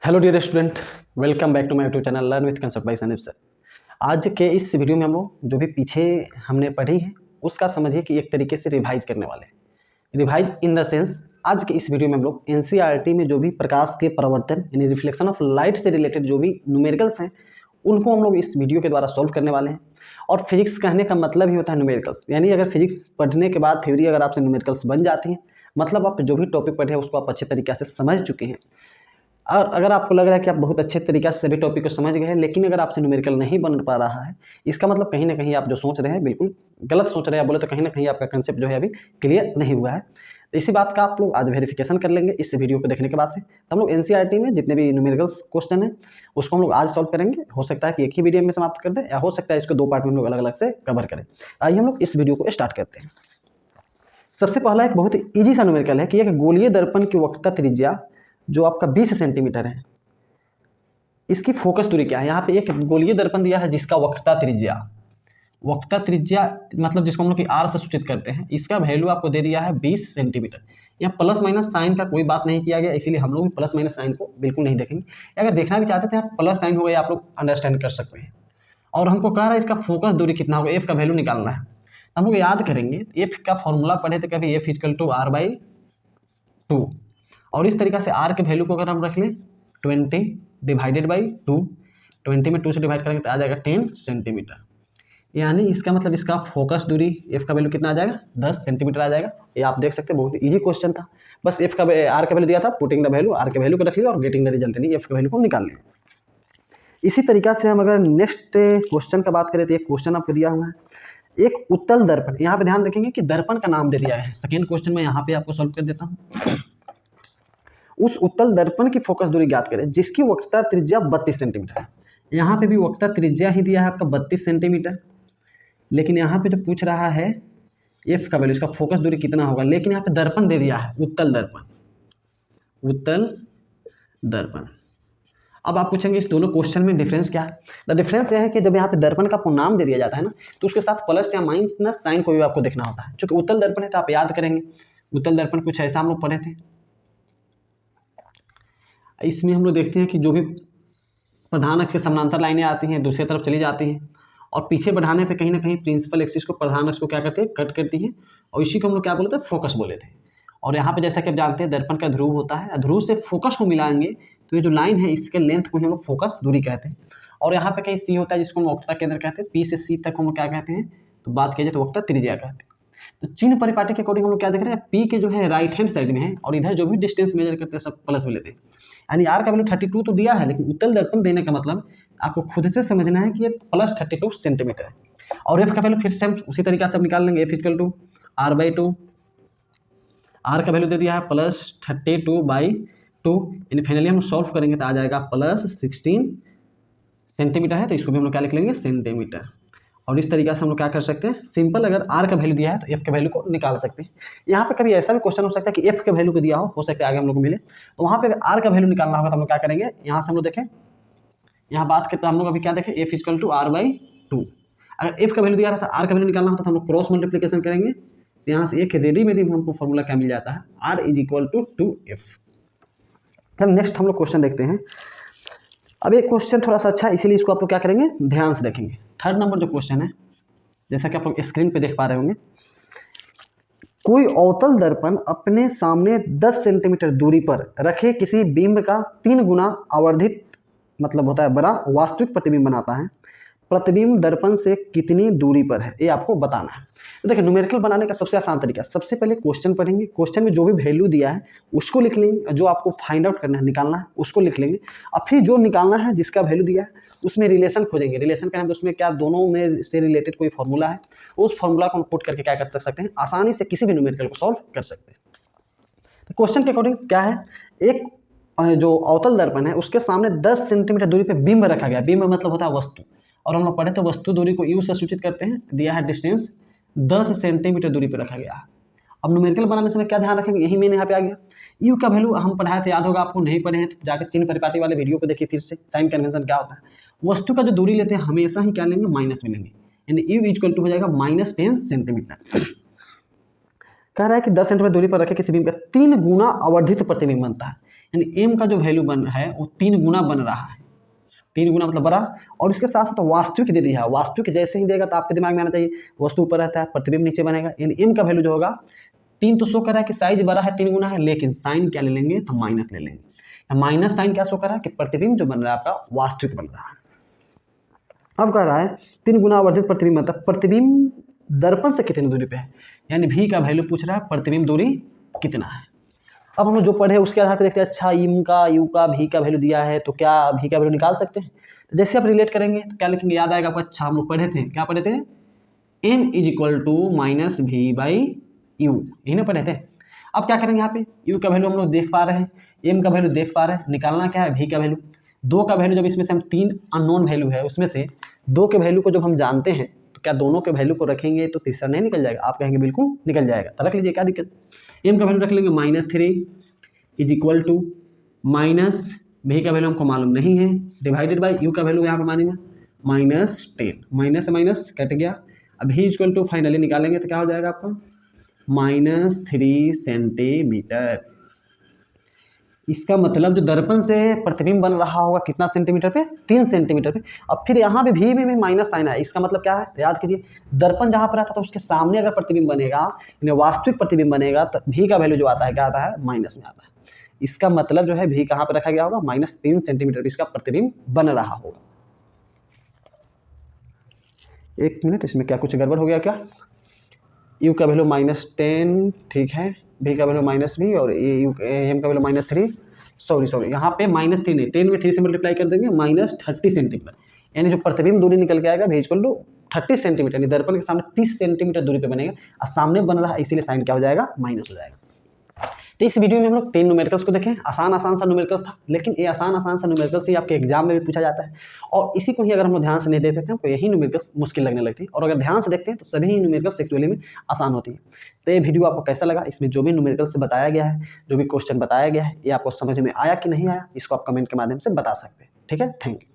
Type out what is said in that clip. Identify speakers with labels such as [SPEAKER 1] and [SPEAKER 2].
[SPEAKER 1] Hello dear student, welcome back to my YouTube channel learn with concept by Sanip sir. आज के इस video में हम लोग जो भी पीछे हमने पढ़ी है उसका समझिए कि एक तरीके से रिवाइज करने वाले हैं। रिवाइज इन द सेंस, आज के इस वीडियो में हम लोग एनसीईआरटी में जो भी प्रकाश के परावर्तन यानी रिफ्लेक्शन ऑफ लाइट से रिलेटेड जो भी न्यूमेरिकल्स हैं उनको हम लोग इस वीडियो के द्वारा सॉल्व करने वाले हैं। और फिजिक्स कहने का मतलब ही होता है न्यूमेरिकल्स, यानी अगर फिजिक्स पढ़ने के बाद थ्योरी अगर आपसे न्यूमेरिकल्स बन जाती हैं मतलब आप जो भी टॉपिक पढ़े हैं उसको आप अच्छे तरीके से समझ चुके हैं। और अगर आपको लग रहा है कि आप बहुत अच्छे तरीके से सभी टॉपिक को समझ गए हैं लेकिन अगर आपसे न्यूमेरिकल नहीं बन पा रहा है, इसका मतलब कहीं ना कहीं आप जो सोच रहे हैं बिल्कुल गलत सोच रहे हैं, बोले तो कहीं ना कहीं आपका कंसेप्ट जो है अभी क्लियर नहीं हुआ है। तो इसी बात का आप लोग आज वेरिफिकेशन कर लेंगे इस वीडियो को देखने के बाद से। तो हम लोग एनसीईआरटी में जितने भी न्यूमेरिकल्स क्वेश्चन है उसको हम लोग आज सॉल्व करेंगे। हो सकता है कि एक ही वीडियो में समाप्त कर दें या हो सकता है इसको दो पार्ट में हम लोग अलग अलग से कवर करें। आइए हम लोग इस वीडियो को स्टार्ट करते हैं। सबसे पहला एक बहुत ईजी सा न्यूमेरिकल है कि एक गोलीय दर्पण की वक्रता त्रिज्या जो आपका 20 सेंटीमीटर है, इसकी फोकस दूरी क्या है। यहाँ पे एक गोलीय दर्पण दिया है जिसका वक्रता त्रिज्या मतलब जिसको हम लोग की आर से सूचित करते हैं, इसका वैल्यू आपको दे दिया है 20 सेंटीमीटर। यहाँ प्लस माइनस साइन का कोई बात नहीं किया गया, इसीलिए हम लोग भी प्लस माइनस साइन को बिल्कुल नहीं देखेंगे। अगर देखना भी चाहते थे आप प्लस साइन हो गया, आप लोग अंडरस्टैंड कर सकते हैं। और हमको कह रहा है इसका फोकस दूरी कितना होगा, एफ का वैल्यू निकालना है। हम लोग याद करेंगे एफ का फॉर्मूला पढ़े थे कभी, एफ इक्वल टू r/2। और इस तरीके से आर के वैल्यू को अगर हम रख लें 20 डिवाइडेड बाई 2, 20 में 2 से डिवाइड करेंगे तो आ जाएगा 10 सेंटीमीटर। यानी इसका मतलब इसका फोकस दूरी एफ का वैल्यू कितना आ जाएगा, 10 सेंटीमीटर आ जाएगा। ये आप देख सकते हैं बहुत इजी क्वेश्चन था। बस एफ का आर का वैल्यू दिया था, पुटिंग द वैल्यू, आर के वैल्यू को रख लिया और गेटिंग द रिजल्ट यानी एफ का वैल्यू को निकाल लिया। इसी तरीका से हम अगर नेक्स्ट क्वेश्चन का बात करें तो एक क्वेश्चन आपको दिया हुआ है, एक उत्तल दर्पण। यहाँ पे ध्यान रखेंगे कि दर्पण का नाम दे दिया है। सेकेंड क्वेश्चन में यहाँ पे आपको सॉल्व कर देता हूँ। उस उत्तल दर्पण की फोकस दूरी ज्ञात करें जिसकी वक्रता त्रिज्या 32 सेंटीमीटर है। यहाँ पे भी वक्रता त्रिज्या ही दिया है आपका 32 सेंटीमीटर, लेकिन यहाँ पे जो पूछ रहा है एफ का वैल्यू, इसका फोकस दूरी कितना होगा, लेकिन यहाँ पे दर्पण दे दिया है उत्तल दर्पण। अब आप पूछेंगे इस दोनों क्वेश्चन में डिफरेंस क्या है। द डिफरेंस यह है कि जब यहाँ पे दर्पण का नाम दे दिया जाता है ना तो उसके साथ प्लस या माइनस साइन को भी आपको देखना होता है। चूंकि उत्तल दर्पण है तो आप याद करेंगे उत्तल दर्पण कुछ ऐसा हम लोग पढ़े थे। इसमें हम लोग देखते हैं कि जो भी प्रधान अक्ष के समानांतर लाइनें आती हैं दूसरी तरफ चली जाती हैं और पीछे बढ़ाने पे कहीं ना कहीं प्रिंसिपल एक्सिस को प्रधान अक्ष को क्या करते हैं, कट करती है। और इसी को हम लोग क्या बोलते हैं, फोकस बोले थे। और यहाँ पे जैसा कि आप जानते हैं दर्पण का ध्रुव होता है, ध्रुव से फोकस को मिलाएंगे तो ये जो लाइन है इसके लेंथ को हम लोग फोकस दूरी कहते हैं। और यहाँ पे कहीं सी होता है जिसको हम वक्रता केंद्र कहते हैं, पी से सी तक हम लोग क्या कहते हैं, तो बात किया जाए तो वक्रता त्रिज्या कहते हैं। तो चिन्ह परिपाटी के अकॉर्डिंग हम लोग क्या देख रहे हैं, पी के जो है राइट हैंड साइड में है और इधर जो भी डिस्टेंस मेजर करते हैं सब प्लस में लेते हैं। यानी आर का वैल्यू 32 तो दिया है, लेकिन उत्तल दर्पण देने का मतलब आपको खुद से समझना है कि ये प्लस 32 सेंटीमीटर है। और एफ का वैल्यू फिर से हम उसी तरीके से निकाल लेंगे, F equal to r/2। R का वैल्यू दे दिया है प्लस 32/2, यानी फाइनली हम सॉल्व करेंगे तो आ जाएगा प्लस 16 सेंटीमीटर है, तो इसको भी हम लोग क्या लिख लेंगे, सेंटीमीटर। और इस तरीके से हम लोग क्या कर सकते हैं, सिंपल अगर आर का वैल्यू दिया है तो एफ के वैल्यू को निकाल सकते हैं। यहाँ पे कभी ऐसा भी क्वेश्चन हो सकता है कि एफ के वैल्यू को दिया हो सकता है आगे हम लोग को मिले, तो वहाँ पे आर का वैल्यू निकालना होगा तो हम लोग क्या करेंगे, यहाँ से हम लोग देखें, यहाँ बात करते हैं हम लोग अभी क्या देखें, एफ इक्वल टू r/2। अगर एफ का वैल्यू दिया रहता आर का वैल्यू निकालना होता तो हम लोग क्रॉस मल्टीप्लिकेशन करेंगे, तो यहाँ से एक रेडीमेड हमको फॉर्मूला क्या मिल जाता है, r is equal to 2f। अब नेक्स्ट हम लोग क्वेश्चन देखते हैं। अब एक क्वेश्चन थोड़ा सा अच्छा है इसीलिए इसको आप लोग क्या करेंगे, ध्यान से देखेंगे। थर्ड नंबर जो क्वेश्चन है जैसा कि आप लोग स्क्रीन पे देख पा रहे होंगे, कोई अवतल दर्पण अपने सामने 10 सेंटीमीटर दूरी पर रखे किसी बिंब का 3 गुना आवर्धित मतलब होता है बड़ा वास्तविक प्रतिबिंब बनाता है। प्रतिबिंब दर्पण से कितनी दूरी पर है ये आपको बताना है। तो देखिए न्यूमेरिकल बनाने का सबसे आसान तरीका, सबसे पहले क्वेश्चन पढ़ेंगे, क्वेश्चन में जो भी वैल्यू दिया है उसको लिख लेंगे, जो आपको फाइंड आउट करना है निकालना है उसको लिख लेंगे, और फिर जो निकालना है जिसका वैल्यू दिया है उसमें रिलेशन खोजेंगे। रिलेशन का उसमें क्या दोनों में से रिलेटेड कोई फॉर्मूला है, उस फॉर्मूला को हम पुट करके क्या कर सकते हैं, आसानी से किसी भी न्यूमेरिकल को सॉल्व कर सकते हैं। तो क्वेश्चन के अकॉर्डिंग क्या है, एक जो अवतल दर्पण है उसके सामने 10 सेंटीमीटर दूरी पे बिंब रखा गया। बिंब मतलब होता है वस्तु, और हम लोग पढ़े तो वस्तु दूरी को यू से सूचित करते हैं, दिया है डिस्टेंस 10 सेंटीमीटर दूरी पर रखा गया है। अब न्यूमेरिकल बनाने से क्या ध्यान रखेंगे, यही मैंने यहाँ पे आ गया, यू का वैल्यू हम पढ़ाए थे, याद होगा आपको, नहीं पढ़े हैं तो जाकर चिन्ह परिपाटी वाले वीडियो को देखिए फिर से, साइन कन्वेंशन क्या होता है। वस्तु का जो दूरी लेते हैं हमेशा ही क्या लेंगे, माइनस में लेंगे, यानी यू इक्वल टू हो जाएगा -10 सेंटीमीटर। कह रहा है कि 10 सेंटीमीटर दूरी पर रखे किसी बिंब का 3 गुना आवर्धित प्रतिबिंब बनता है। यानी m का जो वैल्यू बन है वो 3 गुना बन रहा है, 3 गुना मतलब बड़ा। और इसके साथ साथ वास्तविक दे दिया है, वास्तविक जैसे ही देगा तो आपके दिमाग में आना चाहिए वस्तु ऊपर रहता है, प्रतिबिंब नीचे बनेगा। यानी m का वैल्यू जो होगा 3 तो शो कर रहा है कि साइज बड़ा है, 3 गुना है, लेकिन साइन क्या ले लेंगे तो माइनस ले लेंगे। माइनस साइन क्या शो कर रहा है कि प्रतिबिंब जो बन रहा है आपका वास्तविक बन रहा है। अब कह रहा है 3 गुना वर्धित प्रतिबिंब, मतलब प्रतिबिंब दर्पण से कितनी दूरी पे है, यानी v का वैल्यू पूछ रहा है, प्रतिबिंब दूरी कितना है। अब हम लोग जो पढ़े उसके आधार पर देखते हैं, अच्छा m का, u का, v का वैल्यू दिया है तो क्या v का वैल्यू निकाल सकते हैं। तो जैसे आप रिलेट करेंगे तो क्या लिखेंगे, याद आएगा आपको, अच्छा हम लोग पढ़े थे, क्या पढ़े थे, m is equal to minus v by U, यही ना पढ़े थे। अब क्या करेंगे, यहाँ पे u का वैल्यू हम लोग देख पा रहे हैं, m का वैल्यू देख पा रहे हैं, निकालना क्या है v का वैल्यू। 2 का वैल्यू जब इसमें से हम 3 अननोन वैल्यू है उसमें से 2 के वैल्यू को जब हम जानते हैं तो क्या दोनों के वैल्यू को रखेंगे तो तीसरा नहीं निकल जाएगा, आप कहेंगे बिल्कुल निकल जाएगा, तो रख लीजिए, क्या दिक्कत। m का वैल्यू रख लेंगे -3 is equal to minus v का वैल्यू हमको मालूम नहीं है, डिवाइडेड बाई u का वैल्यू यहाँ पर मानेंगे -10, माइनस से माइनस कट गया। अब v इक्वल टू फाइनली निकालेंगे तो क्या हो जाएगा आपका -3 सेंटीमीटर। इसका मतलब जो दर्पण से प्रतिबिंब बन रहा होगा कितना सेंटीमीटर पे, 3 सेंटीमीटर पे। अब फिर यहाँ पे भी माइनस साइन है, इसका मतलब क्या है, तो याद कीजिए दर्पण जहाँ पर आता है तो उसके सामने अगर प्रतिबिंब बनेगा, यानी वास्तविक प्रतिबिंब बनेगा, तो v का वैल्यू जो आता है क्या आता है, माइनस में आता है। इसका मतलब जो है v कहाँ पर रखा गया होगा, -3 सेंटीमीटर इसका प्रतिबिंब बन रहा होगा। एक मिनट, इसमें क्या कुछ गड़बड़ हो गया क्या, u का वैल्यू -10, ठीक है, v का वैल्यू -v और m का वैल्यू -3, सॉरी यहाँ पे -3 नहीं, 10 में 3 से मल्टीप्लाई कर देंगे, -30 सेंटीमीटर, यानी जो प्रतिबिंब दूरी निकल के आएगा v इक्वल टू 30 सेंटीमीटर, यानी दर्पण के सामने 30 सेंटीमीटर दूरी पे बनेगा, और सामने बन रहा है इसीलिए साइन क्या हो जाएगा, माइनस हो जाएगा। तो इस वीडियो में हम लोग 3 न्यूमेरिकल्स को देखें, आसान सा न्यूमेरिकल्स था, लेकिन ये आसान सा न्यूमेरिकल्स ही आपके एग्जाम में भी पूछा जाता है, और इसी को ही अगर हम लोग ध्यान से नहीं देते थे हमको यही न्यूमेरिकल्स मुश्किल लगने लगती है, और अगर ध्यान से देखते हैं तो सभी ही न्यूमेरिकल्स एक्चुअली में आसान होती है। तो ये वीडियो आपको कैसा लगा, इसमें जो भी न्यूमेरिकल्स से बताया गया है, जो भी क्वेश्चन बताया गया है, ये आपको समझ में आया कि नहीं आया, इसको आप कमेंट के माध्यम से बता सकते हैं। ठीक है, थैंक यू।